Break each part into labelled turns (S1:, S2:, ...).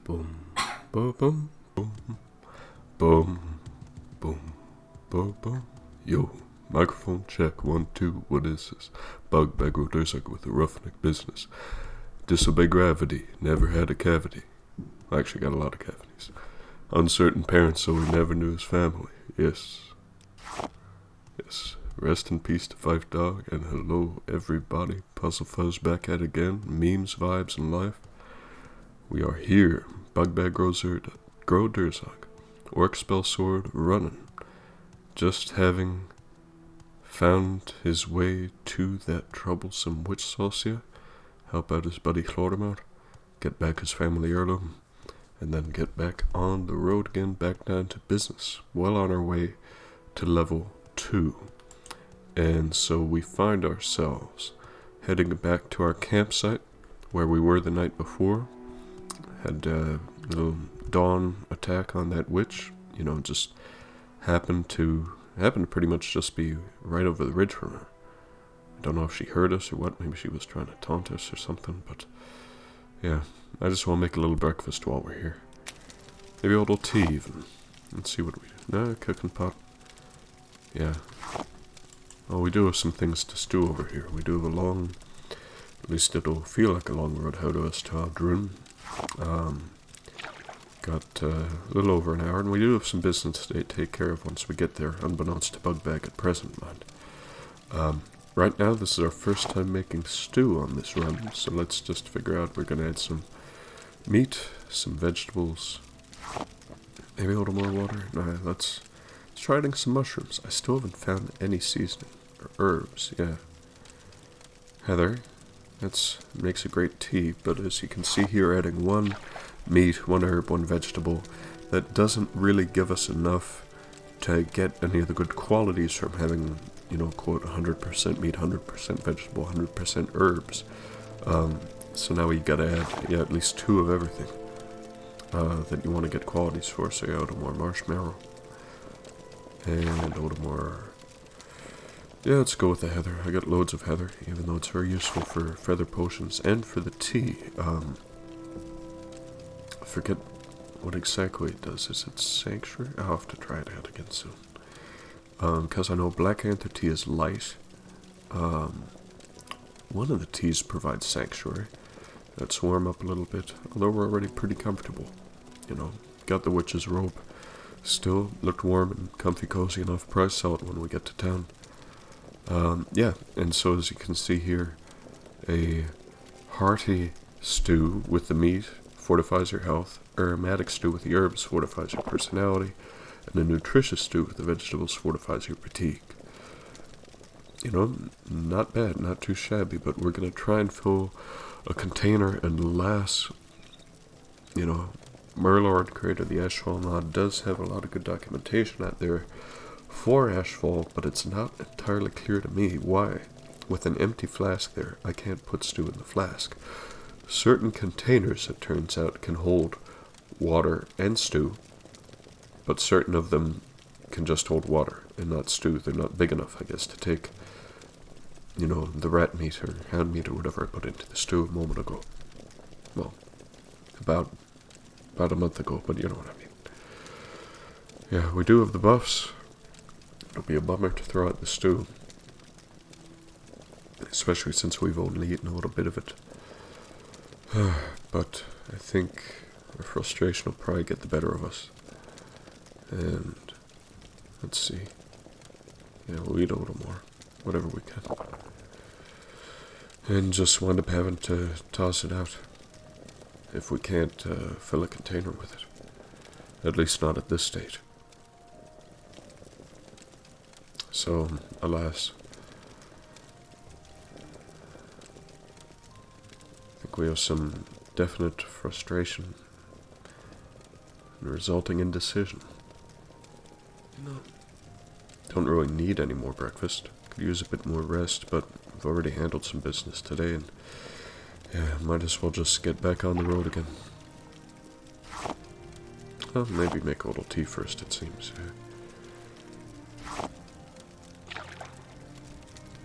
S1: Boom, boom, boom, boom, boom, boom, boom, boom. Yo, microphone check, 1, 2, what is this? Bugbag gro-Durzog with a roughneck business. Disobey gravity, never had a cavity. I actually got a lot of cavities. Uncertain parents, so he never knew his family. Yes. Yes. Rest in peace to Fife Dog, and hello everybody. Puzzle Fuzz back at it again. Memes, vibes, and life. We are here. Bugbag gro-Durzog. Orc spell sword running. Just having found his way to that troublesome witch Saucia, help out his buddy Hlormar, get back his family heirloom, and then get back on the road again, back down to business. Well on our way to level 2. And so we find ourselves heading back to our campsite where we were the night before. Had a little dawn attack on that witch. You know, just happened to pretty much just be right over the ridge from her. I don't know if she heard us or what. Maybe she was trying to taunt us or something. But yeah, I just want to make a little breakfast while we're here. Maybe a little tea even. Let's see what we do. No, cooking pot. Yeah. Oh, we do have some things to stew over here. We do have a long, at least it'll feel like a long road out of us to Ald'ruhn. Got a little over an hour, and we do have some business to take care of once we get there, unbeknownst to Bugbag at present, mind. Right now, this is our first time making stew on this run, so let's just figure out we're going to add some meat, some vegetables, maybe a little more water. No, let's try adding some mushrooms. I still haven't found any seasoning, or herbs, yeah. Heather, that makes a great tea, but as you can see here, adding one meat, one herb, one vegetable, that doesn't really give us enough to get any of the good qualities from having, you know, quote, 100% meat, 100% vegetable, 100% herbs. So now you gotta add, at least 2 of everything that you want to get qualities for. So you add a little more marshmallow and a little more. Yeah, let's go with the heather. I got loads of heather, even though it's very useful for feather potions and for the tea. I forget what exactly it does. Is it sanctuary? I'll have to try it out again soon. Because I know Black Anther tea is light. One of the teas provides sanctuary. Let's warm up a little bit, although we're already pretty comfortable. You know, got the witch's robe. Still looked warm and comfy, cozy enough. Price sell it when we get to town. Yeah, and so as you can see here, a hearty stew with the meat fortifies your health, aromatic stew with the herbs fortifies your personality, and a nutritious stew with the vegetables fortifies your fatigue. You know, not bad, not too shabby, but we're going to try and fill a container, and lass, you know, Merlord, creator of the Ashfall mod, does have a lot of good documentation out there for Ashfall, but it's not entirely clear to me why. With an empty flask there, I can't put stew in the flask. Certain containers, it turns out, can hold water and stew, but certain of them can just hold water and not stew. They're not big enough, I guess, to take, you know, the rat meat or hound meat or whatever I put into the stew a moment ago. Well, about a month ago, but you know what I mean. Yeah, we do have the buffs. It'll be a bummer to throw out the stew, especially since we've only eaten a little bit of it. But I think our frustration will probably get the better of us. And let's see. Yeah, we'll eat a little more, whatever we can. And just wind up having to toss it out if we can't fill a container with it. At least not at this stage. So, alas, I think we have some definite frustration and resulting indecision. You know, don't really need any more breakfast. Could use a bit more rest, but I've already handled some business today, and yeah, might as well just get back on the road again. Well, maybe make a little tea first, it seems. Yeah.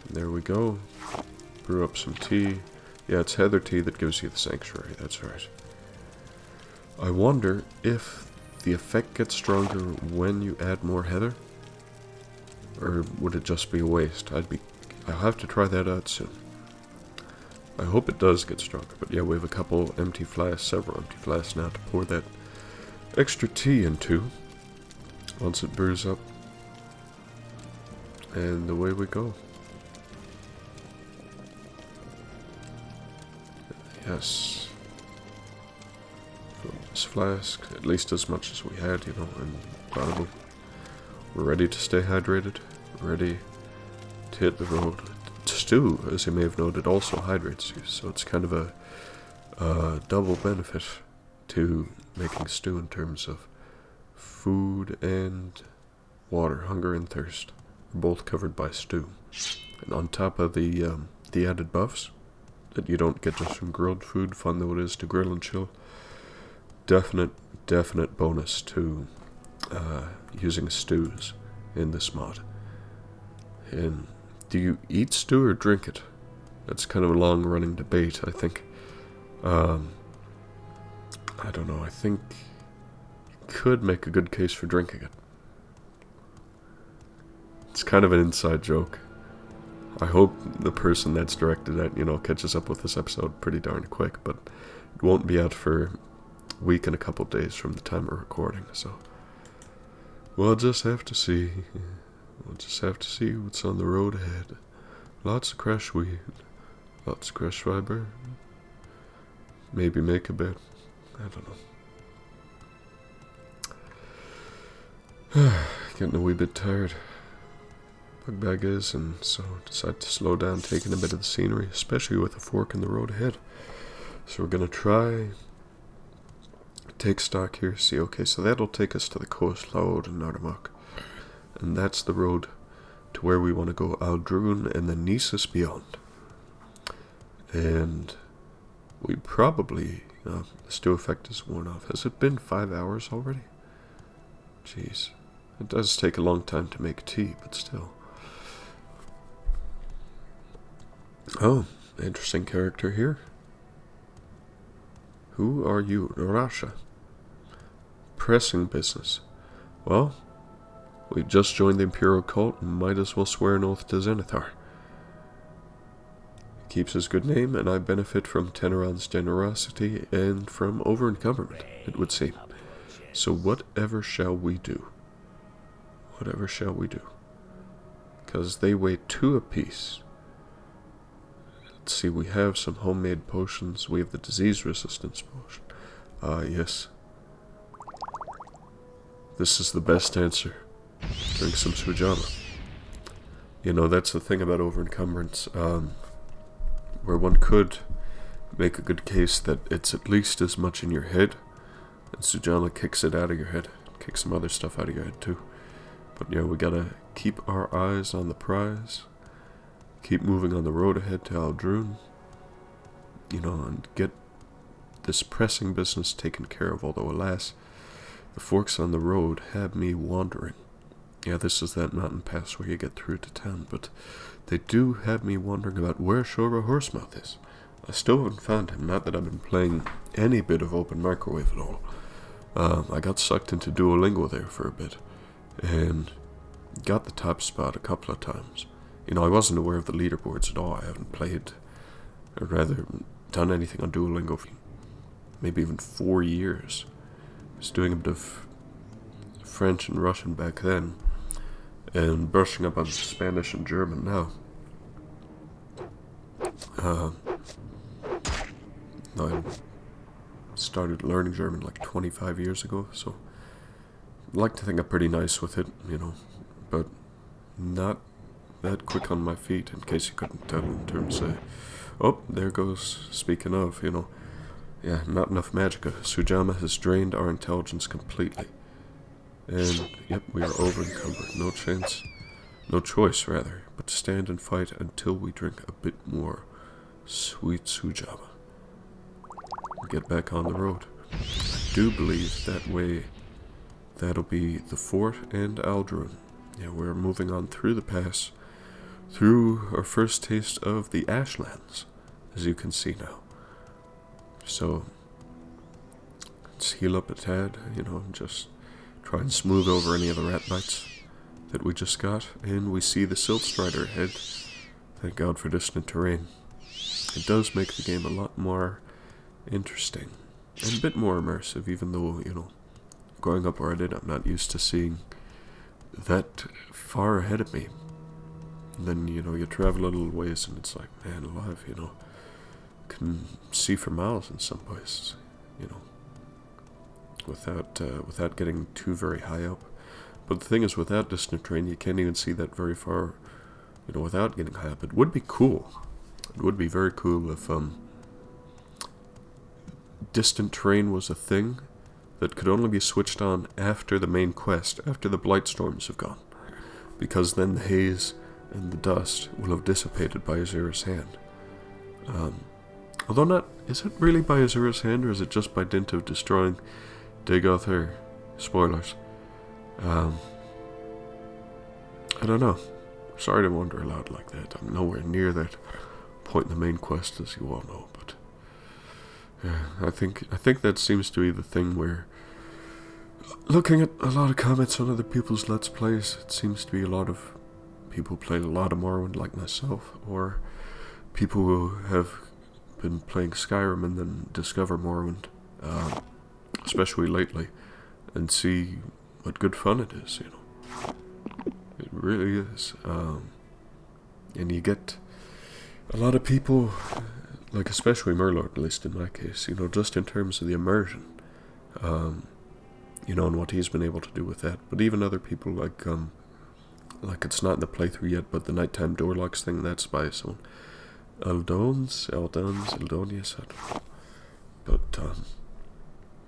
S1: There we go. Brew up some tea. Yeah, it's heather tea that gives you the sanctuary, that's right. I wonder if the effect gets stronger when you add more heather, or would it just be a waste? I'll have to try that out soon. I hope it does get stronger, but yeah, we have a couple empty flasks, several empty flasks now to pour that extra tea into once it brews up. And away we go. Yes. Fill this flask, at least as much as we had, you know, and bottle. We're ready to stay hydrated, ready to hit the road. Stew, as you may have noted, also hydrates you, so it's kind of a double benefit to making stew in terms of food and water. Hunger and thirst are both covered by stew. And on top of the added buffs that you don't get just from grilled food, fun though it is to grill and chill, definite bonus to using stews in this mod. And do you eat stew or drink it? That's kind of a long-running debate, I think. I don't know, I think you could make a good case for drinking it. It's kind of an inside joke. I hope the person that's directed at, you know, catches up with this episode pretty darn quick, but it won't be out for a week and a couple days from the time of recording, so we'll just have to see. We'll just have to see what's on the road ahead. Lots of crush weed, lots of crush fiber. Maybe make a bed. I don't know. Getting a wee bit tired. Bugbag is, and so decided to slow down, taking a bit of the scenery, especially with a fork in the road ahead. So we're gonna try take stock here. See, okay, so that'll take us to the coast, Laud and Nardamak. And that's the road to where we want to go, Ald'ruhn and then Nisus beyond. And we probably, the stew effect is worn off. Has it been 5 hours already? Jeez. It does take a long time to make tea, but still. Oh, interesting character here. Who are you? Rasha. Pressing business. Well, we just joined the Imperial cult and might as well swear an oath to Zenithar. He keeps his good name, and I benefit from Teneron's generosity and from over-encumberment, it would seem. So whatever shall we do? Whatever shall we do? Because they weigh 2 apiece. Let's see, we have some homemade potions. We have the disease resistance potion. Yes. This is the best answer. Drink some Sujama. You know, that's the thing about over-encumbrance, where one could make a good case that it's at least as much in your head, and Sujama kicks it out of your head. Kicks some other stuff out of your head too. But yeah, we gotta keep our eyes on the prize, keep moving on the road ahead to Ald'ruhn, you know, and get this pressing business taken care of, although alas, the forks on the road had me wandering. Yeah, this is that mountain pass where you get through to town, but they do have me wondering about where Shora Horsemouth is. I still haven't found him, not that I've been playing any bit of Open Microwave at all. I got sucked into Duolingo there for a bit, and got the top spot a couple of times. You know, I wasn't aware of the leaderboards at all. I haven't played, or rather, done anything on Duolingo for maybe even 4 years. I was doing a bit of French and Russian back then, and brushing up on Spanish and German now. I started learning German like 25 years ago, so I like to think I'm pretty nice with it, you know, but not that quick on my feet, in case you couldn't tell, in terms of, oh, there goes, speaking of, you know, yeah, not enough magicka. Sujama has drained our intelligence completely. And, yep, we are over-encumbered. No chance, no choice, rather, but to stand and fight until we drink a bit more sweet Sujama. Get back on the road. I do believe that way that'll be the fort and Ald'ruhn. Yeah, we're moving on through the pass, through our first taste of the Ashlands, as you can see now. So, let's let's heal up a tad, you know, and just try and smooth over any of the rat bites that we just got. And we see the Silt Strider ahead. Thank God for distant terrain. It does make the game a lot more interesting and a bit more immersive, even though, you know, growing up where I did, I'm not used to seeing that far ahead of me. And then, you know, you travel a little ways and it's like, man alive, you know, can see for miles in some places, you know, without getting too very high up. But the thing is, without distant terrain, you can't even see that very far, you know, without getting high up. It would be cool. It would be very cool if distant terrain was a thing that could only be switched on after the main quest, after the Blightstorms have gone, because then the haze and the dust will have dissipated by Azura's hand. Although not, is it really by Azura's hand, or is it just by dint of destroying Dagoth, or spoilers? I don't know. Sorry to wonder aloud like that. I'm nowhere near that point in the main quest, as you all know, but yeah, I think that seems to be the thing where, looking at a lot of comments on other people's Let's Plays, it seems to be a lot of people playing a lot of Morrowind like myself, or people who have been playing Skyrim and then discover Morrowind, especially lately, and see what good fun it is, you know. It really is. And you get a lot of people, like especially Murloc, at least in my case, you know, just in terms of the immersion, you know, and what he's been able to do with that. But even other people, like it's not in the playthrough yet, but the nighttime door locks thing, that's by someone. Ald'ruhn, I don't know. But,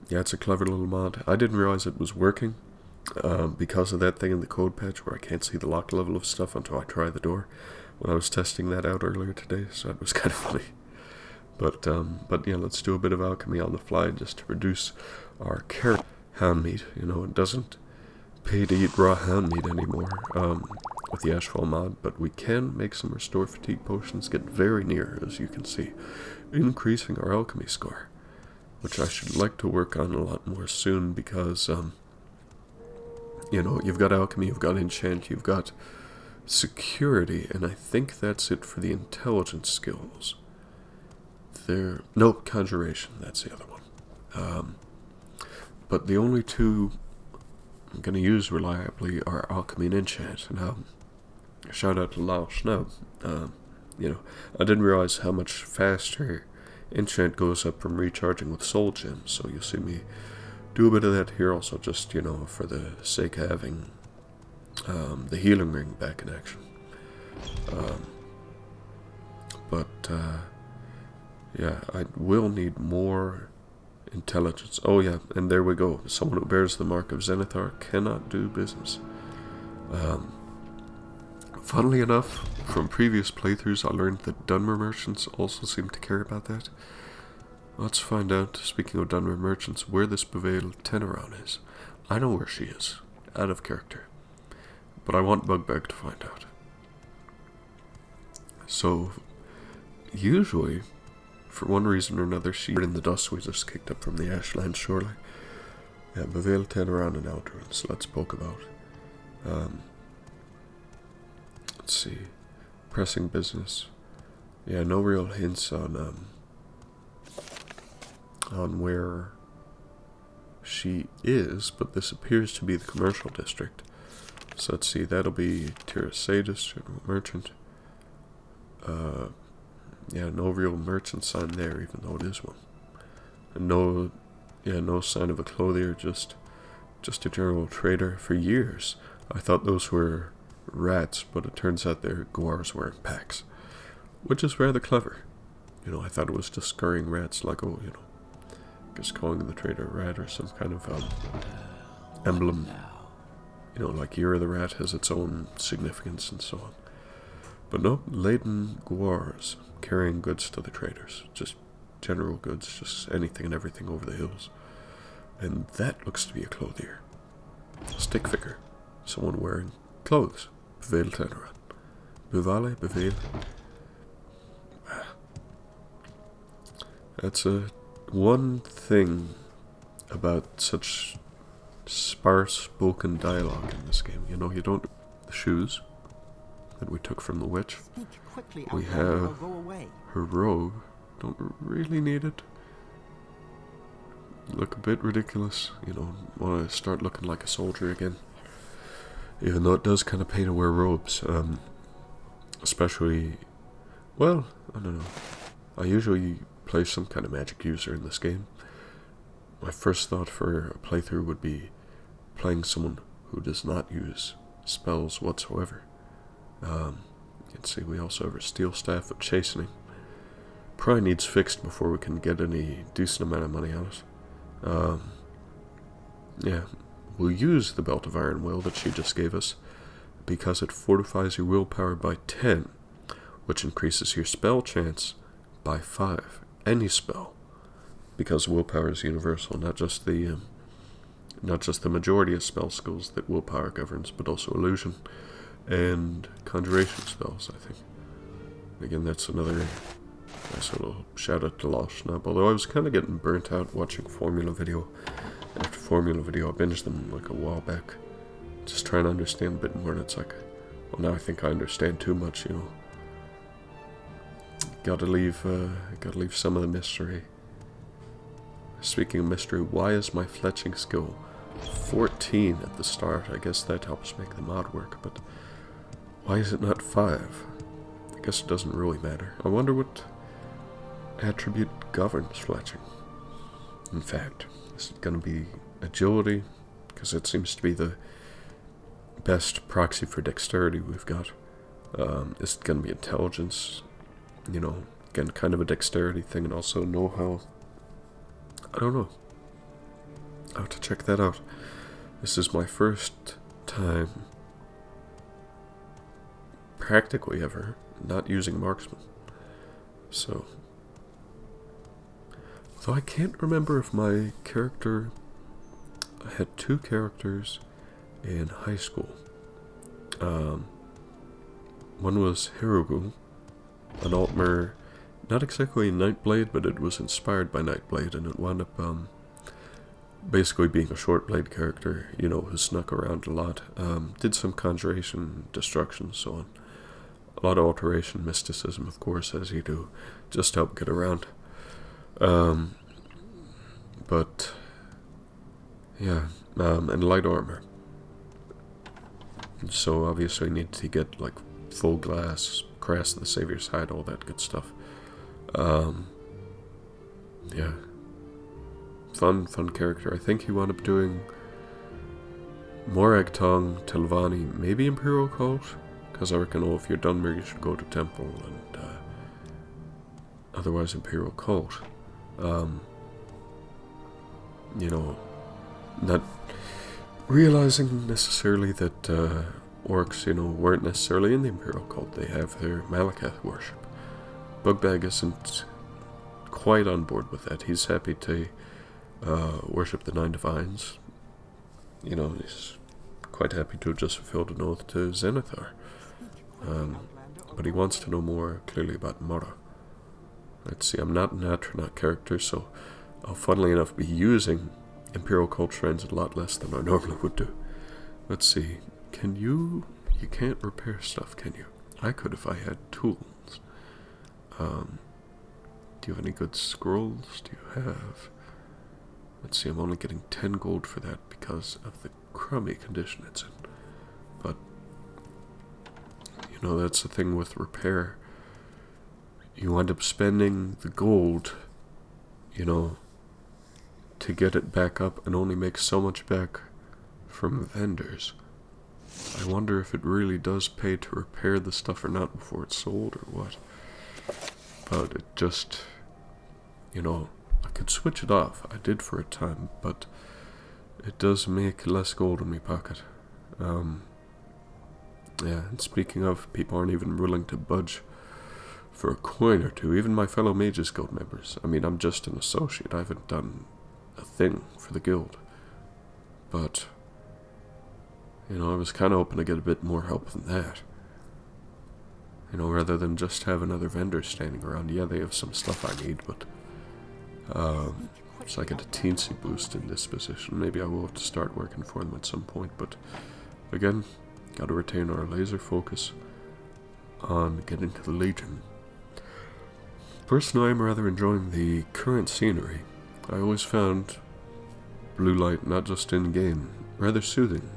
S1: yeah, it's a clever little mod. I didn't realize it was working, because of that thing in the code patch where I can't see the lock level of stuff until I try the door, when I was testing that out earlier today, so it was kind of funny. But yeah, let's do a bit of alchemy on the fly just to reduce our carrot hound meat. You know, it doesn't pay to eat raw hound meat anymore, with the Ashfall mod, but we can make some restore fatigue potions, get very near, as you can see, increasing our alchemy score, which I should like to work on a lot more soon, because, you know, you've got alchemy, you've got enchant, you've got security, and I think that's it for the intelligence skills. No, conjuration, that's the other one. But the only two I'm going to use reliably are alchemy and enchant. Now, shout out to Lao Snow. You know, I didn't realize how much faster enchant goes up from recharging with soul gems, so you'll see me do a bit of that here also, just, you know, for the sake of having the healing ring back in action. Yeah, I will need more intelligence. Oh yeah, and there we go. Someone who bears the mark of Zenithar cannot do business. Funnily enough, from previous playthroughs, I learned that Dunmer merchants also seem to care about that. Let's find out, speaking of Dunmer merchants, where this Vvardenfell is. I know where she is, out of character, but I want Bugbag to find out. So, usually, for one reason or another, she's in the dust we just kicked up from the Ashland shoreline. Yeah, Vvardenfell and Ald'ruhn, so let's poke about. Let's see. Pressing business. Yeah, no real hints on where she is, but this appears to be the commercial district. So let's see, that'll be Tirasadis, general merchant. Yeah, no real merchant sign there, even though it is one. And no sign of a clothier, just a general trader. For years, I thought those were rats, but it turns out they're Guars wearing packs, which is rather clever. You know, I thought it was just scurrying rats, like, oh, you know, just calling the trader a rat or some kind of emblem. You know, like Year of the Rat has its own significance and so on. But no, laden Guars carrying goods to the traders. Just general goods, just anything and everything over the hills. And that looks to be a clothier. Stick figure. Someone wearing clothes. Vvardenfell. Buvale. That's one thing about such sparse spoken dialogue in this game. You know, you don't... The shoes that we took from the witch. We have her robe. Don't really need it. Look a bit ridiculous. You know, want to start looking like a soldier again. Even though it does kind of pay to wear robes. Especially... Well, I don't know. I usually play some kind of magic user in this game. My first thought for a playthrough would be playing someone who does not use spells whatsoever. You can see we also have our steel staff of chastening. Probably needs fixed before we can get any decent amount of money out of it. Yeah, we'll use the Belt of Iron Will that she just gave us because it fortifies your willpower by 10, which increases your spell chance by 5. Any spell, because willpower is universal, not just the majority of spell skills that willpower governs, but also illusion and conjuration spells, I think. Again, that's another nice little shout out to Lost Snub, although I was kind of getting burnt out watching formula video after formula video. I binged them like a while back, just trying to understand a bit more, and it's like, well, now I think I understand too much, you know. Gotta leave some of the mystery. Speaking of mystery, why is my fletching skill 14 at the start? I guess that helps make the mod work, but why is it not 5? I guess it doesn't really matter. I wonder what attribute governs fletching. In fact, is it going to be agility? Because it seems to be the best proxy for dexterity we've got. Is it going to be intelligence? You know, again, kind of a dexterity thing, and also know-how. I don't know. I'll have to check that out. This is my first time, practically ever, not using marksman. So, though I can't remember if my character... I had 2 characters in high school. One was Hirogu, an Altmer, not exactly Nightblade, but it was inspired by Nightblade, and it wound up basically being a short blade character, you know, who snuck around a lot. Did some conjuration, destruction, so on. A lot of alteration, mysticism, of course, as you do, just to help get around. But, yeah, and light armor. So obviously need to get, like, full glass, Crest of the Savior's Hide, all that good stuff. Yeah. Fun character. I think he wound up doing Morag Tong, Telvanni, maybe Imperial Cult, because I reckon, oh, if you're Dunmer, you should go to Temple, and otherwise Imperial Cult. You know, not realizing necessarily that orcs, you know, weren't necessarily in the Imperial Cult. They have their Malakath worship. Bugbag isn't quite on board with that. He's happy to worship the 9 Divines. You know, he's quite happy to have just fulfilled an oath to Zenithar. But he wants to know more clearly about Mara. Let's see, I'm not an Atronach character, so I'll funnily enough be using Imperial Cult shrines a lot less than I normally would do. Let's see, can you can't repair stuff, can you? I could if I had tools. Do you have any good scrolls? Do you have... Let's see, I'm only getting 10 gold for that because of the crummy condition it's in. But, you know, that's the thing with repair. You wind up spending the gold, you know, to get it back up and only make so much back from vendors. I wonder if it really does pay to repair the stuff or not before it's sold or what. But it just, you know, I could switch it off. I did for a time, but it does make less gold in my pocket. Yeah, and speaking of, people aren't even willing to budge for a coin or two. Even my fellow Mages Guild members. I mean, I'm just an associate. I haven't done a thing for the guild. But, you know, I was kind of hoping to get a bit more help than that. You know, rather than just have another vendor standing around. Yeah, they have some stuff I need, but So I get a teensy boost in this position. Maybe I will have to start working for them at some point, but again, gotta retain our laser focus on getting to the Legion. Personally, I'm rather enjoying the current scenery. I always found blue light, not just in-game, rather soothing.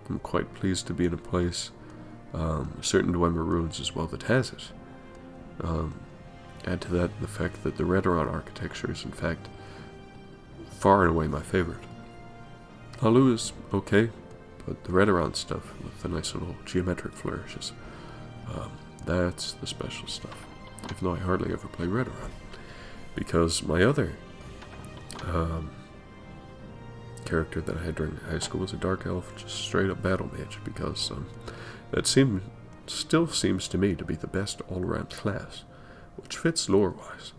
S1: I'm quite pleased to be in a place, certain Dwemer ruins as well, that has it. Add to that the fact that the Redoran architecture is in fact far and away my favorite. Halu is okay, but the Redoran stuff with the nice little geometric flourishes, that's the special stuff. Even though I hardly ever play Redoran, because my other character that I had during high school was a Dark Elf, just straight up battle mage, because that still seems to me to be the best all-around class, which fits lore-wise,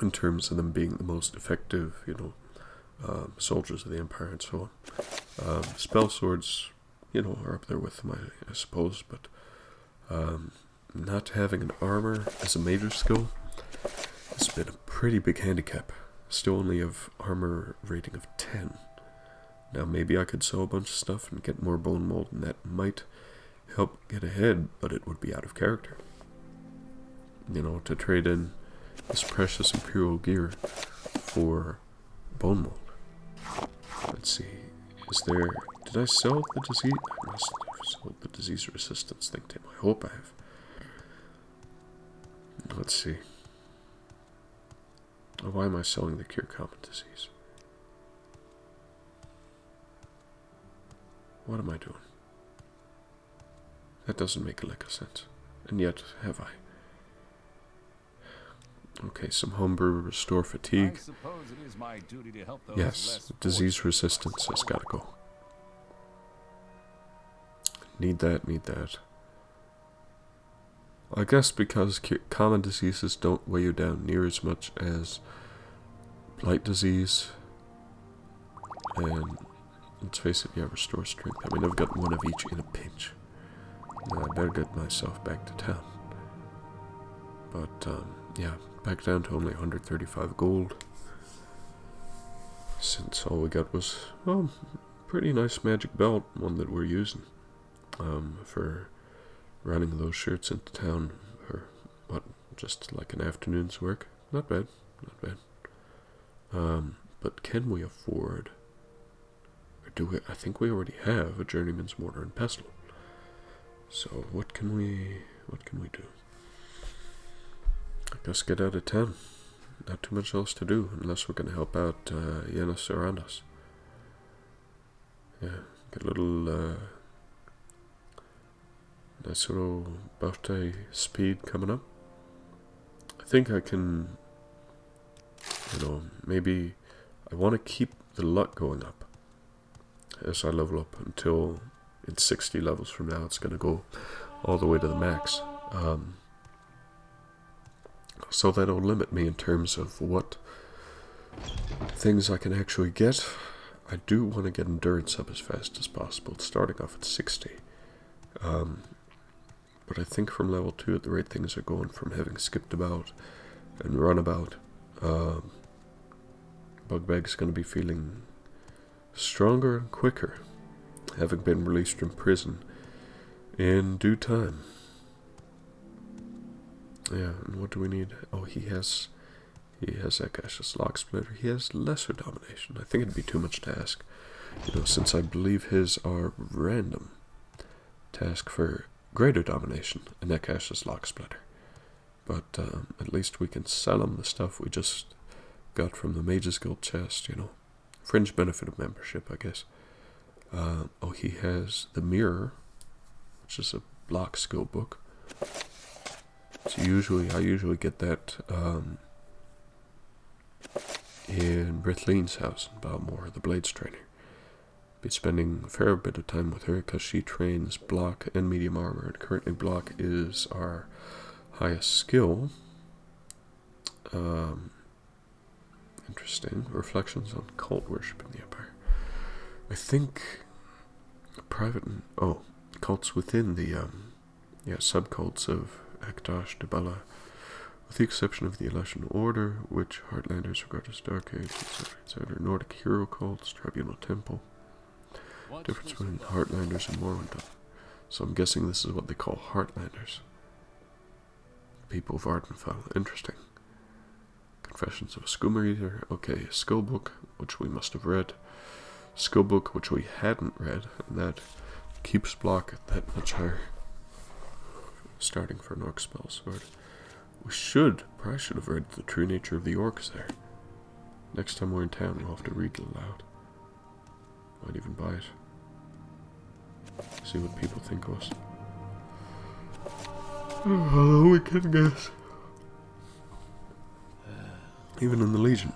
S1: in terms of them being the most effective, soldiers of the Empire and so on. Spell swords, are up there with them, I suppose, but not having an armor as a major skill has been a pretty big handicap. Still only have armor rating of 10. Now maybe I could sew a bunch of stuff and get more bone mold, and that might help get ahead, but it would be out of character. To trade in this precious Imperial gear for bone mold. Let's see, did I sell the disease? I must have sold the disease resistance thing to him. I hope I have. Let's see. Why am I selling the cure common disease? What am I doing? That doesn't make a lick of sense. And yet, have I? Okay, some homebrew restore fatigue.
S2: I suppose it is my duty to help those
S1: yes, disease resistance has got to go. Need that. I guess because common diseases don't weigh you down near as much as blight disease, and let's face it, restore strength. I mean, I've got one of each in a pinch. Now, I better get myself back to town. But, back down to only 135 gold, since all we got was, pretty nice magic belt, one that we're using, for running those shirts into town for, just like an afternoon's work. Not bad. But can we afford, or do we, I think we already have a journeyman's mortar and pestle. So what can we do? I guess get out of town. Not too much else to do, unless we're going to help out Yenis around us. Yeah, get a little nice little birthday speed coming up. I think I can, maybe I want to keep the luck going up as I level up until it's 60 levels from now. It's going to go all the way to the max. So that'll limit me in terms of what things I can actually get. I do want to get endurance up as fast as possible, starting off at 60. But I think from level 2, at the rate things are going, from having skipped about and run about, Bugbag's going to be feeling stronger and quicker, having been released from prison in due time. Yeah, and what do we need? Oh, he has Akash's Lock Splitter. He has lesser domination. I think it'd be too much to ask, since I believe his are random. Task for greater domination and Akash's Lock Splitter. But at least we can sell him the stuff we just got from the Mage's Guild chest, Fringe benefit of membership, I guess. He has the Mirror, which is a block skill book. So I usually get that in Brithleen's house in Balmore, the Blades Trainer. Be spending a fair bit of time with her because she trains block and medium armor, and currently block is our highest skill. Interesting. Reflections on cult worship in the Empire. I think cults within the subcults of Akdash, Dibala, With the exception of the Election Order, which Heartlanders regard as Dark Age, etc., Nordic hero cults, Tribunal Temple. Difference between Heartlanders and Morrowind. So I'm guessing this is what they call Heartlanders. People of Vvardenfell. Interesting. Confessions of a Skooma Eater. Okay, a skill book, which we must have read. Skill book, which we hadn't read, and that keeps block at that much higher. Starting for an Orc spell sword. We probably should have read the true nature of the orcs there. Next time we're in town, we'll have to read it aloud. Might even buy it. See what people think of us. Oh, we can guess. Even in the Legion,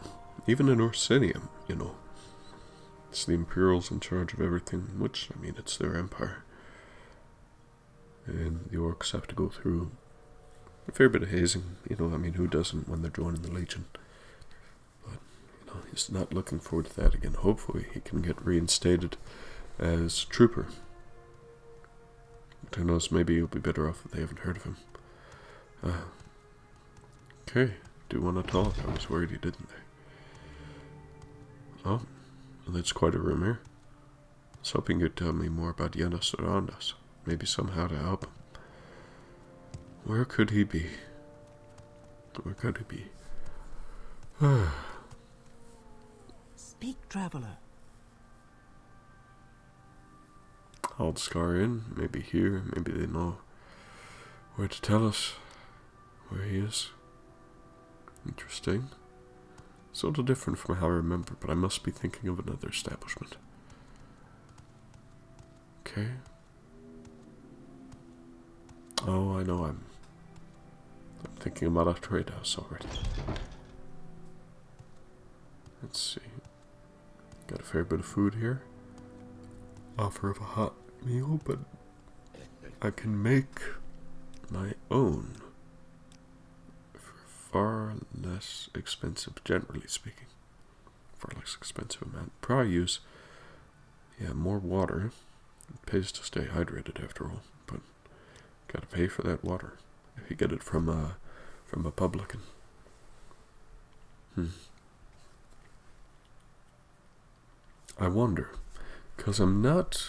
S1: even in Orsinium, you know, it's the Imperials in charge of everything, which, I mean, it's their empire. And the orcs have to go through a fair bit of hazing, you know, I mean, who doesn't when they're joining the Legion? But, you know, he's not looking forward to that again. Hopefully he can get reinstated as trooper. But who knows, maybe he'll be better off if they haven't heard of him. Okay, do want to talk. I was worried he didn't there. Oh, well, that's quite a rumor. I was hoping you'd tell me more about Janus around us. Maybe somehow to help him. Where could he be? Where could he be?
S3: Speak, traveler.
S1: Ald'ruhn Inn, maybe here, maybe they know where to tell us where he is. Interesting. Sort of different from how I remember, but I must be thinking of another establishment. Okay. Oh, I know, I'm thinking about a trade house already. Let's see. Got a fair bit of food here. Offer of a hot meal, but I can make my own for far less expensive, generally speaking. Far less expensive amount. Probably use, more water. It pays to stay hydrated after all, but gotta pay for that water if you get it from a publican. I wonder, because I'm not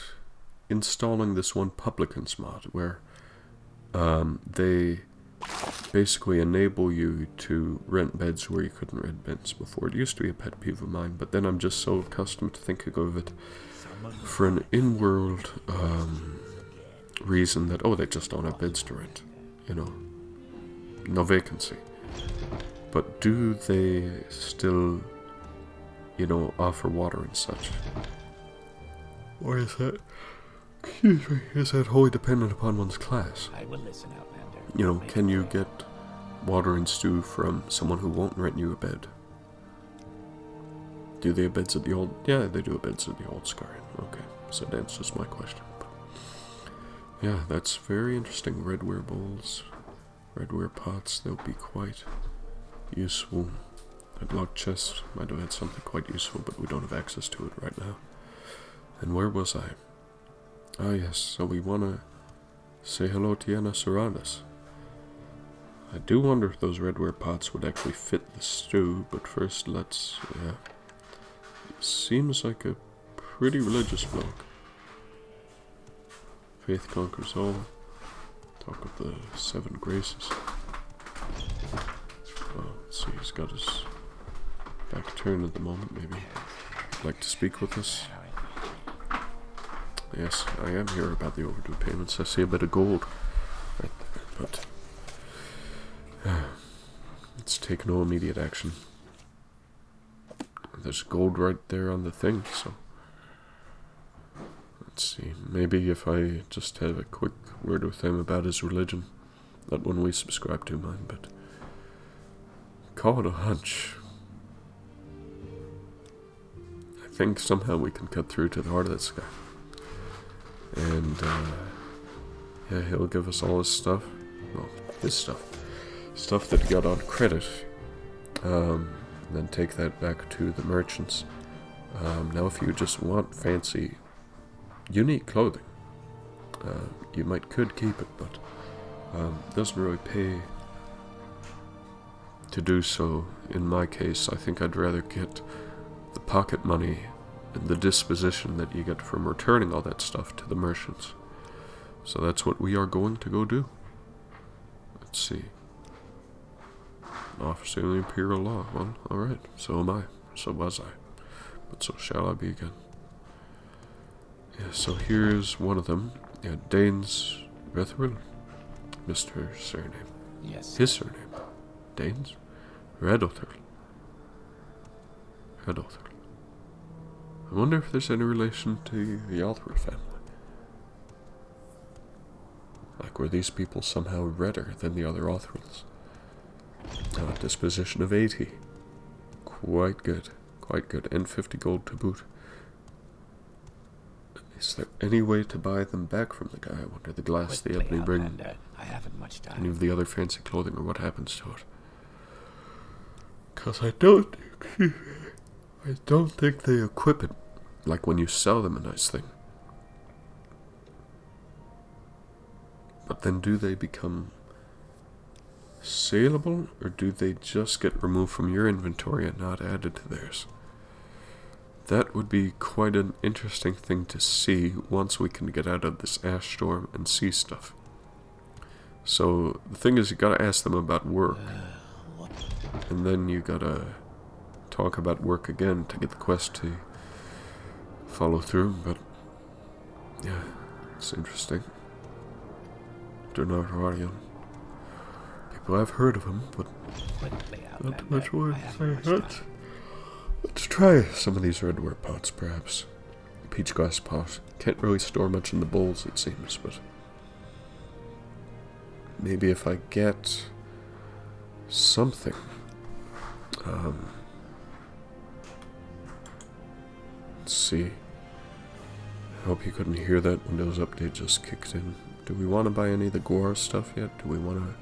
S1: installing this one publicans mod where they basically enable you to rent beds where you couldn't rent beds before. It used to be a pet peeve of mine, but then I'm just so accustomed to thinking of it for an in-world reason that, they just don't have beds to rent, you know, no vacancy. But do they still, offer water and such? Or is that, is that wholly dependent upon one's class?
S3: I will listen, Outlander.
S1: Can you get water and stew from someone who won't rent you a bed? Do they have beds at the old... Yeah, they do have beds at the old Scar. Okay, so that answers my question. But yeah, that's very interesting. Redware bowls, redware pots, they'll be quite useful. That log chest might have had something quite useful, but we don't have access to it right now. And where was I? Ah yes, so we want to say hello to Janus around us. I do wonder if those redware pots would actually fit the stew, but first let's... Seems like a pretty religious bloke. Faith conquers all. Talk of the 7 graces. Well, let's see, he's got his back turned at the moment, maybe. Like to speak with us? Yes, I am here about the overdue payments. I see a bit of gold right there, but let's take no immediate action. There's gold right there on the thing, so let's see. Maybe if I just have a quick word with him about his religion, not one we subscribe to, mine, but call it a hunch. I think somehow we can cut through to the heart of this guy. And, he'll give us all his stuff. Well, his stuff. Stuff that he got on credit. And then take that back to the merchants. Now, if you just want fancy, unique clothing, you could keep it, but doesn't really pay to do so, in my case, I think I'd rather get the pocket money and the disposition that you get from returning all that stuff to the merchants. So that's what we are going to go do. Let's see. An officer of the Imperial Law. Well, alright, so am I. So was I. But so shall I be again. Yeah, so here's one of them. Yeah, Danes Rethril. Mr. Surname.
S3: Yes.
S1: His surname. Danes? Redothril. Redothril. I wonder if there's any relation to the Ald'ruhn family. Like, were these people somehow redder than the other Othrils? Disposition of 80. Quite good. Quite good. And 50 gold to boot. Is there any way to buy them back from the guy? I wonder the glass, the ebony ring,
S3: I haven't much time.
S1: any of the other fancy clothing, or what happens to it. Because I don't think they equip it like when you sell them a nice thing. But then do they become saleable, or do they just get removed from your inventory and not added to theirs? That would be quite an interesting thing to see once we can get out of this ash storm and see stuff. So the thing is, you gotta ask them about work, and then you gotta talk about work again to get the quest to follow through. But yeah, it's interesting. Donararian. People have heard of him, but not too much more to say. Let's try some of these redware pots, perhaps. Peach glass pot. Can't really store much in the bowls, it seems, but maybe if I get something. Let's see. I hope you couldn't hear that. Windows Update just kicked in. Do we want to buy any of the Guar stuff yet? Do we want to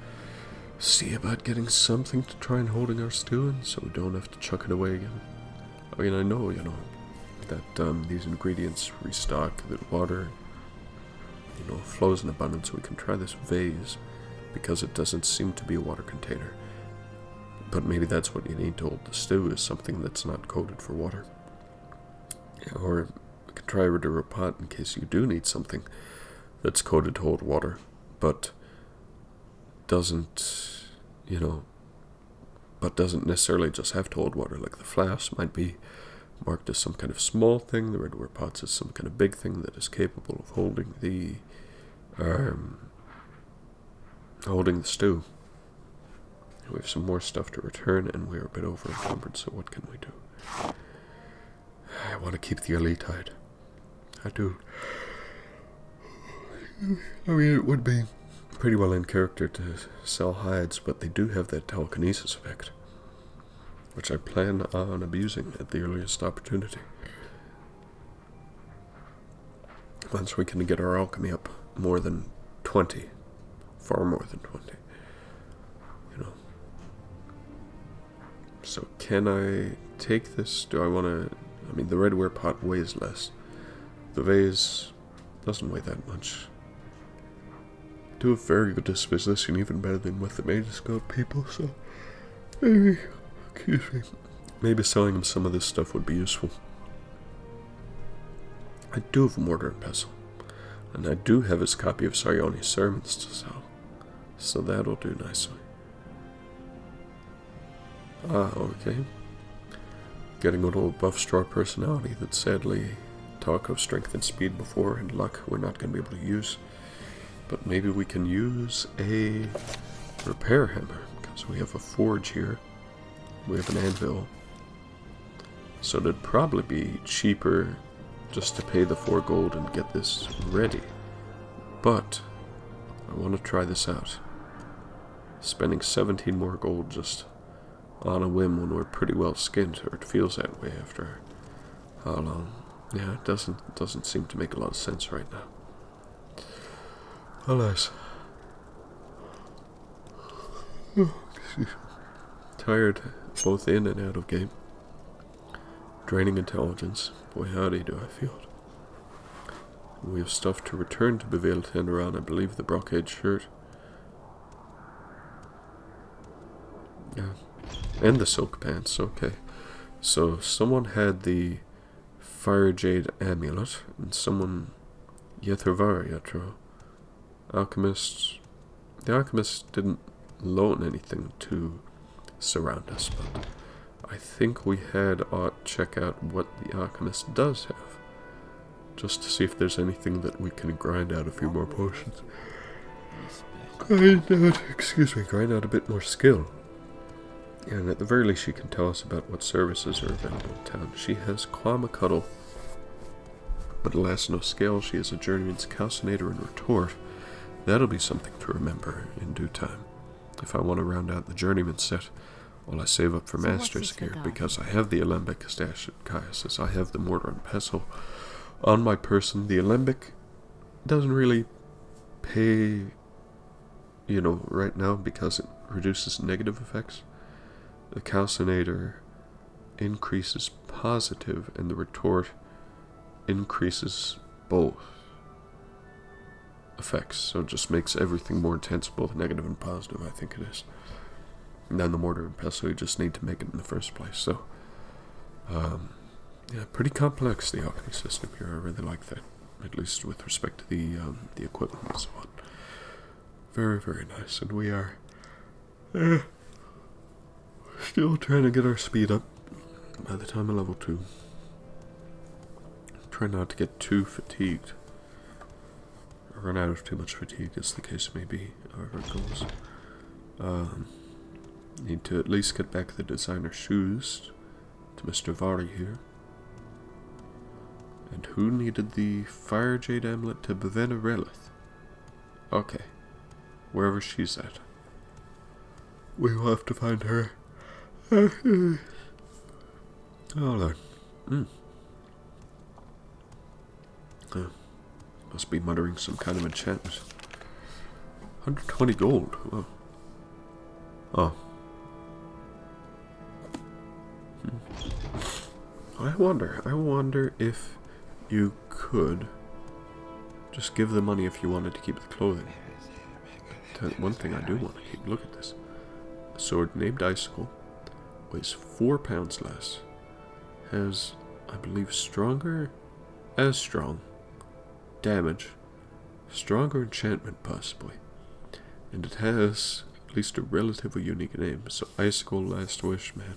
S1: see about getting something to try and holding our stew in so we don't have to chuck it away again? I mean, I know, that these ingredients restock, that water, flows in abundance, so we can try this vase, because it doesn't seem to be a water container. But maybe that's what you need to hold the stew, is something that's not coated for water. Or we could try a redware pot in case you do need something that's coated to hold water, but doesn't necessarily just have to hold water. Like the flask might be marked as some kind of small thing, the redware pots is some kind of big thing that is capable of holding the stew. We have some more stuff to return, and we're a bit over encumbered, so what can we do? I want to keep the elite hide. I do. I mean, it would be pretty well in character to sell hides, but they do have that telekinesis effect, which I plan on abusing at the earliest opportunity. Once we can get our alchemy up more than 20, far more than 20, So can I take this? Do I want to? I mean, the redware pot weighs less. The vase doesn't weigh that much. Do a very good disposition, even better than with the Magus God people, so maybe selling him some of this stuff would be useful. I do have a mortar and pestle, and I do have his copy of Sarione's sermons to sell, so that'll do nicely. Okay. Getting a little buff straw personality that sadly talk of strength and speed before and luck we're not going to be able to use. But maybe we can use a repair hammer, because we have a forge here. We have an anvil. So it'd probably be cheaper just to pay the 4 gold and get this ready. But I want to try this out. Spending 17 more gold just on a whim when we're pretty well skinned, or it feels that way after how long. Yeah, it doesn't seem to make a lot of sense right now. Alas. Tired, both in and out of game. Draining intelligence. Boy howdy do I feel it. We have stuff to return to Vvardenfell, I believe the brocade shirt. Yeah, And the silk pants, okay. So someone had the Fire Jade Amulet, and someone Yethervar. Alchemists. The alchemists didn't loan anything to surround us, but I think we ought check out what the alchemist does have, just to see if there's anything that we can grind out a few more potions. Grind out a bit more skill. And at the very least, she can tell us about what services are available in town. She has Quamacuddle, but alas, no scale. She has a Journeyman's Calcinator and Retort. That'll be something to remember in due time. If I want to round out the Journeyman set, while I save up for Master's gear, because I have the Alembic stash at Caius's, I have the Mortar and Pestle on my person. The Alembic doesn't really pay, right now, because it reduces negative effects. The Calcinator increases positive, and the Retort increases both effects. So it just makes everything more intense, both negative and positive, I think it is. And then the Mortar and Pestle, you just need to make it in the first place. So, yeah, pretty complex, the alchemy system here. I really like that, at least with respect to the equipment and so on. Very, very nice. And we are still trying to get our speed up by the time of level 2. Try not to get too fatigued, or run out of too much fatigue, as the case may be, however it goes. Need to at least get back the designer shoes to Mr. Vari here. And who needed the Fire Jade Amulet to Vvardenfell? Okay, wherever she's at. We will have to find her. Oh Lord. Must be muttering some kind of enchantment. 120 gold. Whoa. Oh. I wonder if you could just give the money if you wanted to keep the clothing. One thing I do want to keep. Look at this. A sword named Icicle. Weighs 4 pounds less. Has, I believe, strong damage, stronger enchantment possibly, and it has at least a relatively unique name. So Icicle, Last Wish, man.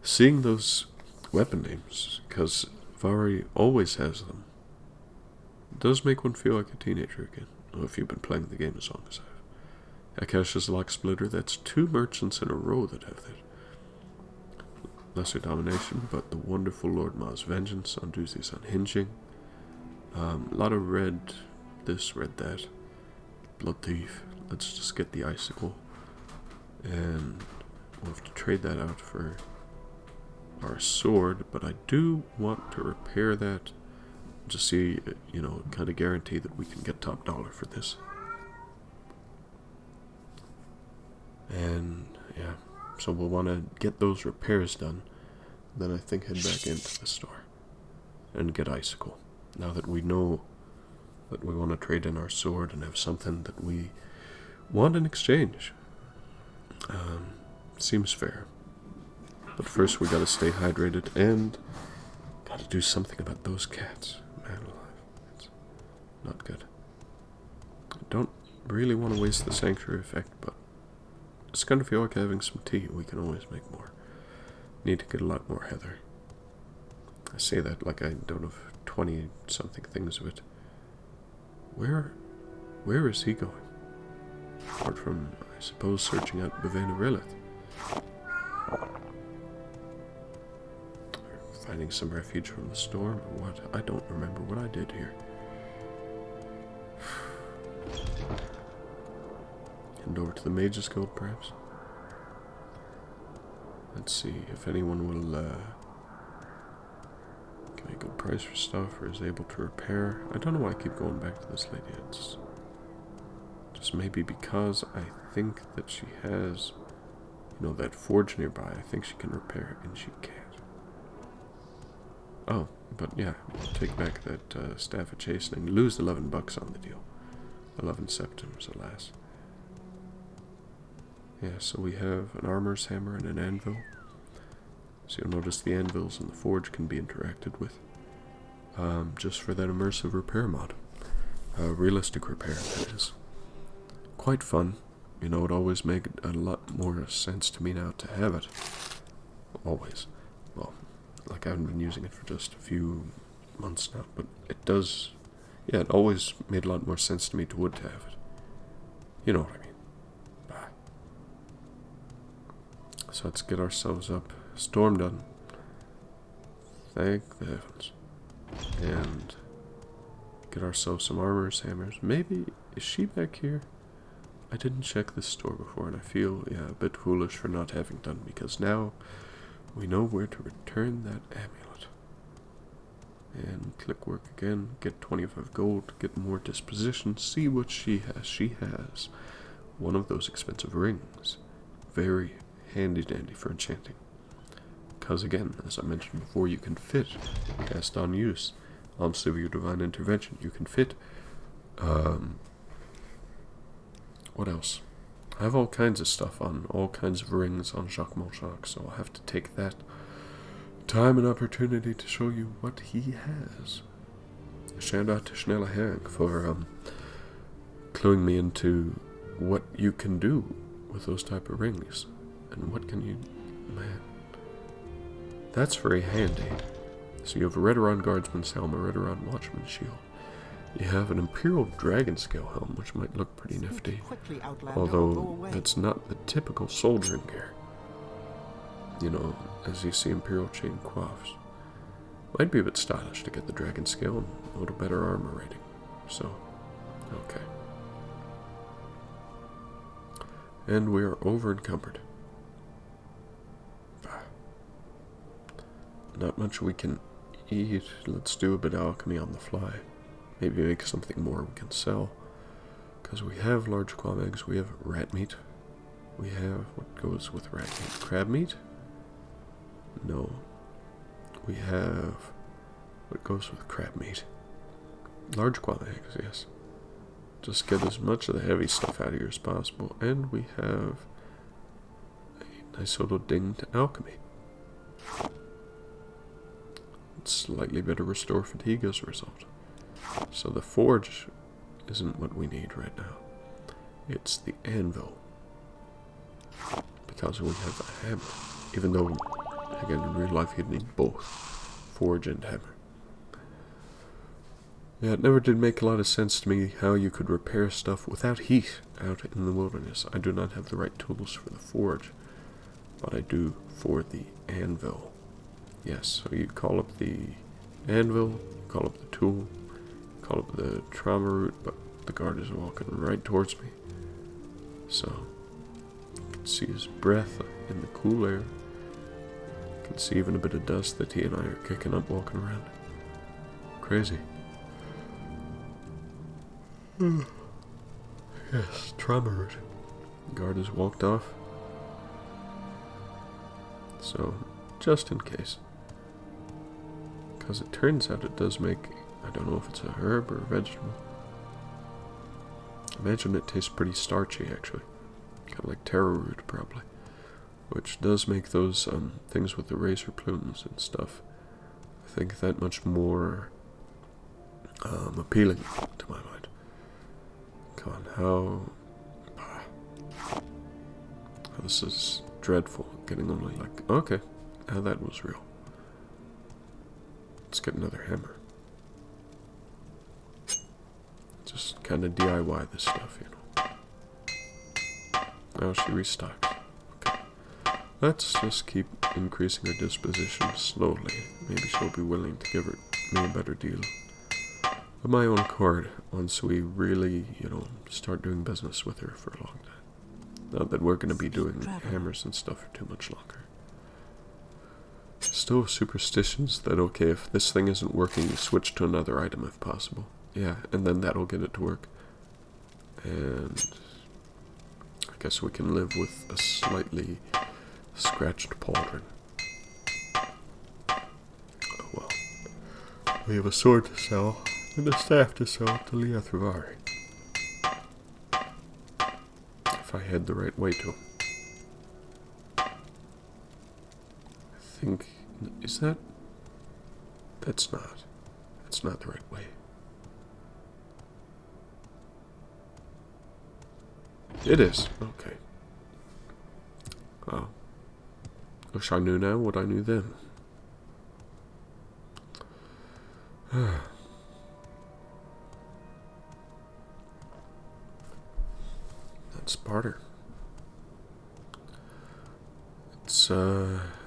S1: Seeing those weapon names, because Vari always has them, does make one feel like a teenager again. Well, if you've been playing the game as long as I have. Akasha's Lock Splitter, that's 2 merchants in a row that have that. Lesser Domination, but the wonderful Lord Ma's Vengeance, Undozy's Unhinging. A lot of red this, red that. Blood Thief. Let's just get the Icicle. And we'll have to trade that out for our sword, but I do want to repair that. Just see, kind of guarantee that we can get top dollar for this. And, yeah. So we'll want to get those repairs done. Then I think head back into the store and get Icicle. Now that we know that we want to trade in our sword and have something that we want in exchange. Seems fair. But first we gotta stay hydrated and gotta do something about those cats. Man alive. It's not good. I don't really want to waste the sanctuary effect, but I just kind of feel like having some tea. We can always make more. Need to get a lot more heather. I say that like I don't have 20-something things of it. Where is he going? Apart from, I suppose, searching out Vvardenfell. Finding some refuge from the storm, or what? I don't remember what I did here. Head over to the Mage's Guild, perhaps? Let's see if anyone will give me a good price for stuff or is able to repair. I don't know why I keep going back to this lady. It's just maybe because I think that she has, that forge nearby. I think she can repair it and she can't. Oh, but yeah, we'll take back that Staff of Chastening. Lose 11 bucks on the deal. 11 septims, alas. Yeah, so we have an armor's hammer and an anvil. So you'll notice the anvils in the forge can be interacted with. Just for that immersive repair mod. Realistic repair, that is. Quite fun. You know, it always made a lot more sense to me now to have it. Always. Well, like I haven't been using it for just a few months now, but it does... Yeah, it always made a lot more sense to me to have it. You know what I mean. So let's get ourselves up. Storm done. Thank the heavens. And get ourselves some armor's hammers. Maybe, is she back here? I didn't check this store before, and I feel, a bit foolish for not having done, because now we know where to return that amulet. And click work again, get 25 gold, get more disposition, see what she has. She has one of those expensive rings. Very handy dandy for enchanting. Because again, as I mentioned before, you can fit cast on use on severe divine intervention. You can fit what else? I have all kinds of stuff on all kinds of rings on Jacques Monjacques, so I'll have to take that time and opportunity to show you what he has. Shout out to Schnella Hag for cluing me into what you can do with those type of rings. And what can you... Man. That's very handy. So you have a Redoran Guardsman's Helm, a Redoran Watchman's Shield. You have an Imperial Dragon Scale Helm, which might look pretty nifty. Although, that's not the typical soldiering gear. You know, as you see Imperial Chain Coifs. Might be a bit stylish to get the Dragon Scale and a little better armor rating. So, okay. And we are over encumbered. Not much we can eat. Let's do a bit of alchemy on the fly. Maybe make something more we can sell. Because we have large quam eggs, we have rat meat. We have, what goes with rat meat? Crab meat? No. We have, what goes with crab meat? Large quam eggs, yes. Just get as much of the heavy stuff out of here as possible. And we have a nice little ding to alchemy. Slightly better restore fatigue as a result. So the forge isn't what we need right now. It's the anvil. Because we have a hammer. Even though, again, in real life you'd need both. Forge and hammer. Yeah, it never did make a lot of sense to me how you could repair stuff without heat out in the wilderness. I do not have the right tools for the forge, but I do for the anvil. Yes, so you call up the anvil, call up the tool, call up the trauma root, but the guard is walking right towards me. So, you can see his breath in the cool air. You can see even a bit of dust that he and I are kicking up walking around. Crazy. Yes, trauma root. The guard has walked off. So, just in case. Because it turns out it does make, I don't know if it's a herb or a vegetable. I imagine it tastes pretty starchy, actually. Kind of like taro root, probably. Which does make those things with the razor plumes and stuff, I think, that much more appealing to my mind. Come on, how this is dreadful. Getting only like, okay, now that was real. Let's get another hammer. Just kind of DIY this stuff, you know. Now she restocks. Okay. Let's just keep increasing her disposition slowly. Maybe she'll be willing to give me a better deal of my own accord once we really, you know, start doing business with her for a long time. Not that we're going to be doing hammers and stuff for too much longer. Still superstitions that, okay, if this thing isn't working, you switch to another item if possible. Yeah, and then that'll get it to work. And I guess we can live with a slightly scratched pauldron. Oh well. We have a sword to sell and a staff to sell to Liathravari. If I head the right way to him. think... Is that... That's not the right way. It is. Okay. Wow. Wish I knew now what I knew then. That's barter. Let's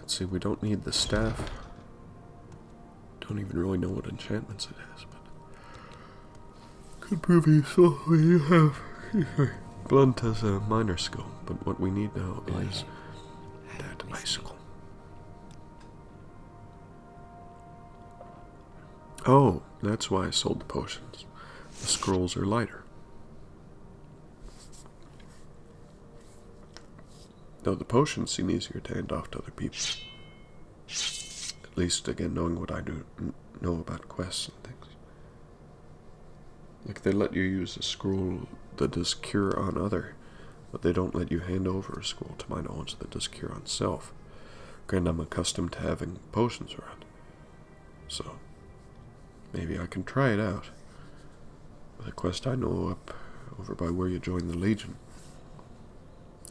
S1: see, we don't need the staff. Don't even really know what enchantments it has, but could prove useful when you have blunt as a minor skill. But what we need now is that icicle. Oh, that's why I sold the potions. The scrolls are lighter. Though the potions seem easier to hand off to other people. At least, again, knowing what I do know about quests and things. Like, they let you use a scroll that does cure on other, but they don't let you hand over a scroll, to my knowledge, that does cure on self. Granted, I'm accustomed to having potions around. So, maybe I can try it out. With a quest I know up over by where you join the Legion.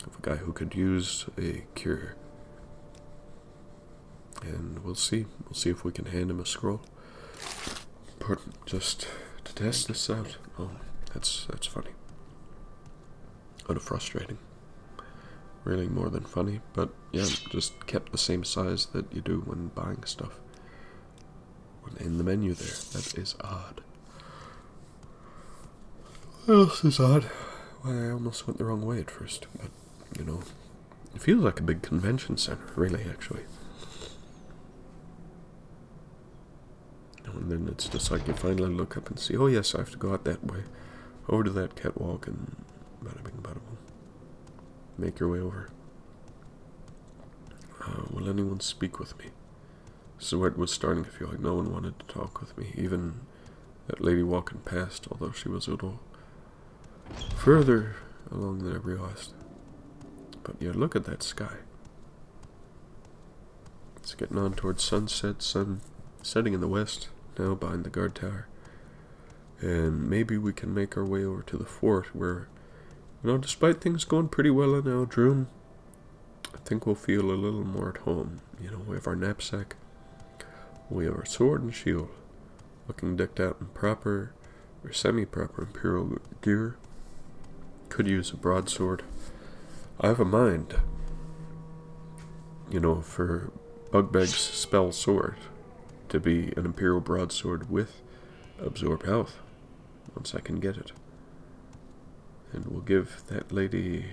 S1: Of a guy who could use a cure. And we'll see. We'll see if we can hand him a scroll. But just to test this out. Oh, that's funny. Kind of frustrating. Really more than funny. But yeah, just kept the same size that you do when buying stuff. In the menu there. That is odd. What else is odd? Well, I almost went the wrong way at first. But, you know, it feels like a big convention center, really, actually. And then it's just like you finally look up and see, oh yes, I have to go out that way, over to that catwalk, and bada bing, bada boom. Make your way over. Will anyone speak with me? So it was starting to feel like no one wanted to talk with me, even that lady walking past, although she was a little further along than I realized. But yeah, look at that sky. It's getting on towards sunset, sun setting in the west, now behind the guard tower. And maybe we can make our way over to the fort where, you know, despite things going pretty well in Ald'ruhn, I think we'll feel a little more at home. You know, we have our knapsack, we have our sword and shield, looking decked out in proper, or semi-proper Imperial gear. Could use a broadsword. I have a mind, you know, for Bugbag's spell sword to be an Imperial broadsword with absorb health, once I can get it. And we'll give that lady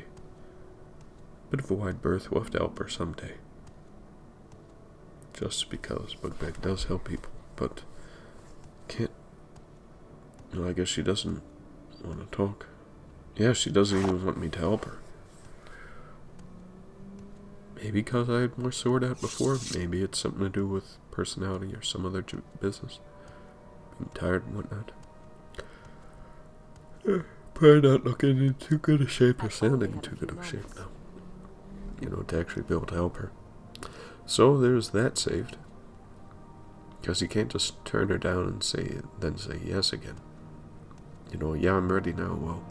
S1: a bit of a wide berth. We'll have to help her someday. Just because Bugbag does help people, but can't. No, I guess she doesn't want to talk. Yeah, she doesn't even want me to help her. Maybe because I had more sword out before. Maybe it's something to do with personality or some other business. Being tired and whatnot. Probably not looking in too good a shape or sounding in too good of a shape now. You know, to actually be able to help her. So there's that saved. Because you can't just turn her down and then say yes again. You know, yeah, I'm ready now. Well,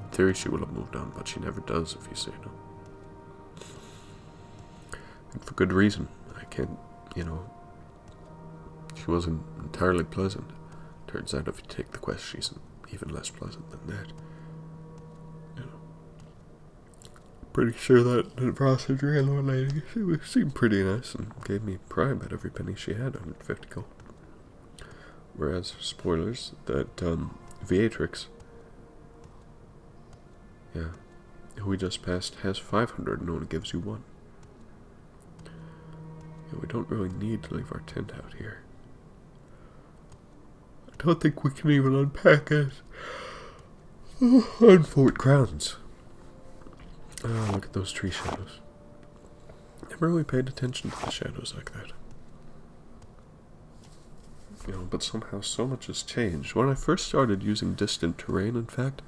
S1: in theory she will have moved on, but she never does if you say no. And for good reason. I can't, you know, she wasn't entirely pleasant. Turns out if you take the quest, she's even less pleasant than that. You know, pretty sure that the process railroad lady, she seemed pretty nice and gave me probably about every penny she had, 150 gold. Whereas, spoilers, that Viatrix, yeah, who we just passed, has 500 and only gives you 1. Yeah, we don't really need to leave our tent out here. I don't think we can even unpack it on Fort Crowns. Oh, look at those tree shadows. Never really paid attention to the shadows like that. You know, but somehow so much has changed. When I first started using distant terrain, in fact,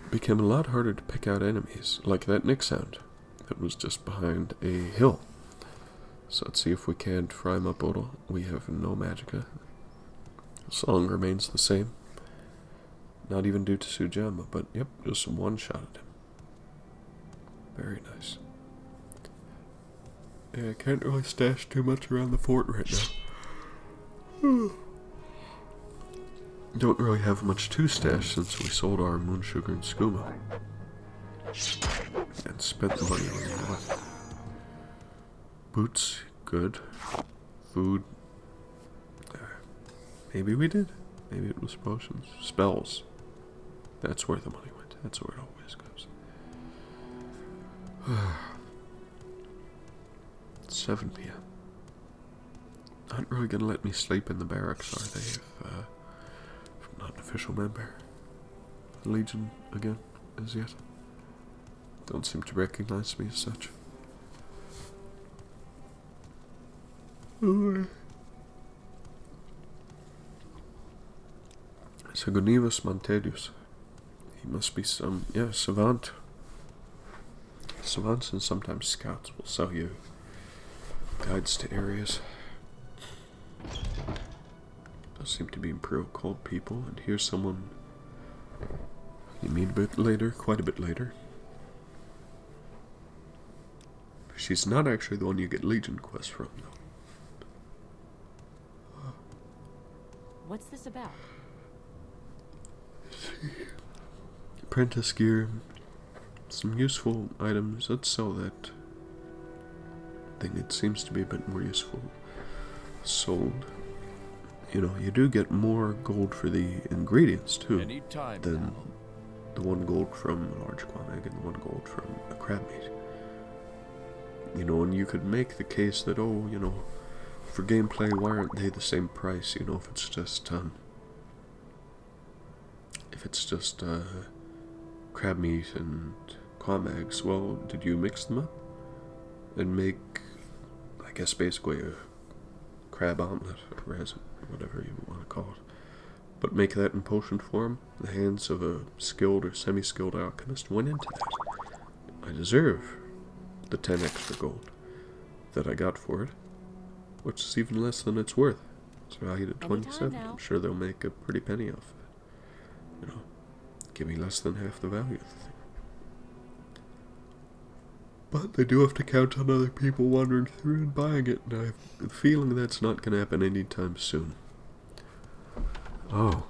S1: it became a lot harder to pick out enemies, like that Nick sound that was just behind a hill. So let's see if we can't fry him up a little. We have no magicka. Song remains the same. Not even due to Sujamma, but yep, just one shot at him. Very nice. Yeah, I can't really stash too much around the fort right now. Don't really have much to stash since we sold our moon sugar and skooma. And spent the money on what? Boots, good. Food. Maybe we did. Maybe it was potions. Spells. That's where the money went. That's where it always goes. 7 p.m. Not really gonna let me sleep in the barracks, are they? If I'm not an official member. Legion again, as yet. Don't seem to recognize me as such. Sagunivus Montelius. He must be some, savant. Savants and sometimes scouts will sell you guides to areas. Does seem to be imperial cold people, and here's someone you meet a bit later, quite a bit later. She's not actually the one you get Legion quests from, though.
S4: What's this about?
S1: Apprentice gear. Some useful items. Let's sell that thing. It seems to be a bit more useful. Sold. You know, you do get more gold for the ingredients, too, than the 1 gold from a large quantity and the 1 gold from a crab meat. You know, and you could make the case that, oh, you know, for gameplay, why aren't they the same price? You know, if it's just crab meat and quamags, well, did you mix them up and make, I guess, basically a crab omelet or resin, whatever you want to call it, but make that in potion form? The hands of a skilled or semi-skilled alchemist went into that. I deserve the 10 extra gold that I got for it, which is even less than it's worth. It's valued at 27. I'm sure they'll make a pretty penny off it. You know, give me less than half the value of the thing. But they do have to count on other people wandering through and buying it, and I have a feeling that's not going to happen anytime soon. Oh.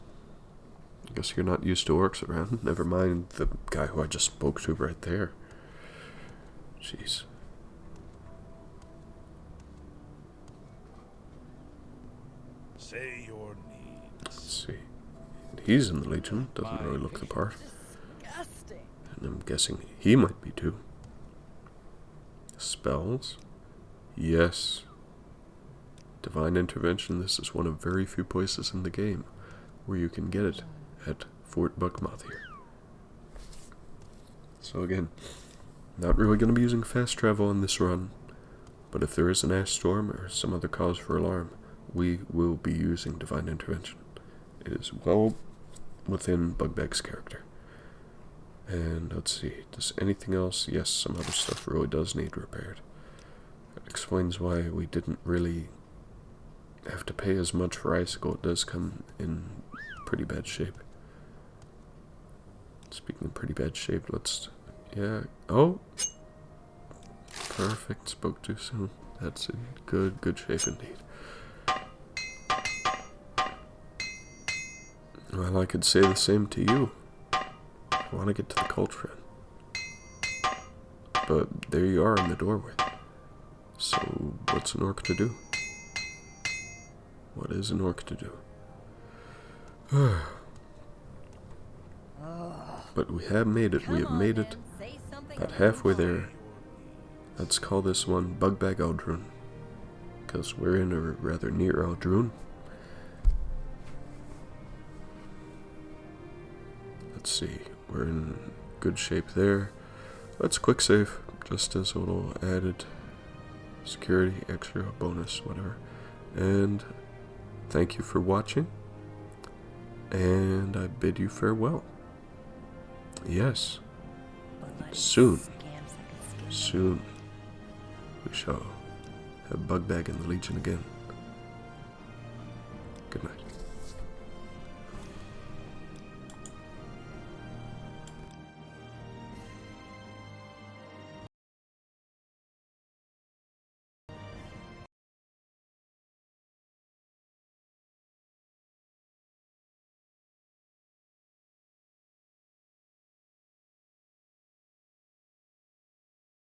S1: I guess you're not used to orcs around. Never mind the guy who I just spoke to right there. Jeez.
S2: Say your needs.
S1: Let's see. He's in the Legion. Doesn't really look the part.
S4: Disgusting.
S1: And I'm guessing he might be too. Spells? Yes. Divine Intervention. This is one of very few places in the game where you can get it at Fort Buckmoth here. So again, not really going to be using fast travel on this run, but if there is an ash storm or some other cause for alarm, we will be using Divine Intervention. It is well within Bugbag's character. And let's see, does anything else? Yes, some other stuff really does need repaired. That explains why we didn't really have to pay as much for Icicle. It does come in pretty bad shape. Speaking of pretty bad shape, let's... Yeah, oh! Perfect, spoke too soon. That's in good shape indeed. Well, I could say the same to you. I want to get to the cauldron. But there you are in the doorway. So, what's an orc to do? What is an orc to do? But we have made it. We have made it about halfway there. Let's call this one Bugbag Ald'ruhn, because we're in or rather near Ald'ruhn. Let's see, we're in good shape there. Let's quick save, just as a little added security, extra, bonus, whatever. And thank you for watching, and I bid you farewell. Yes, soon we shall Have Bugbag and the Legion again. Good night.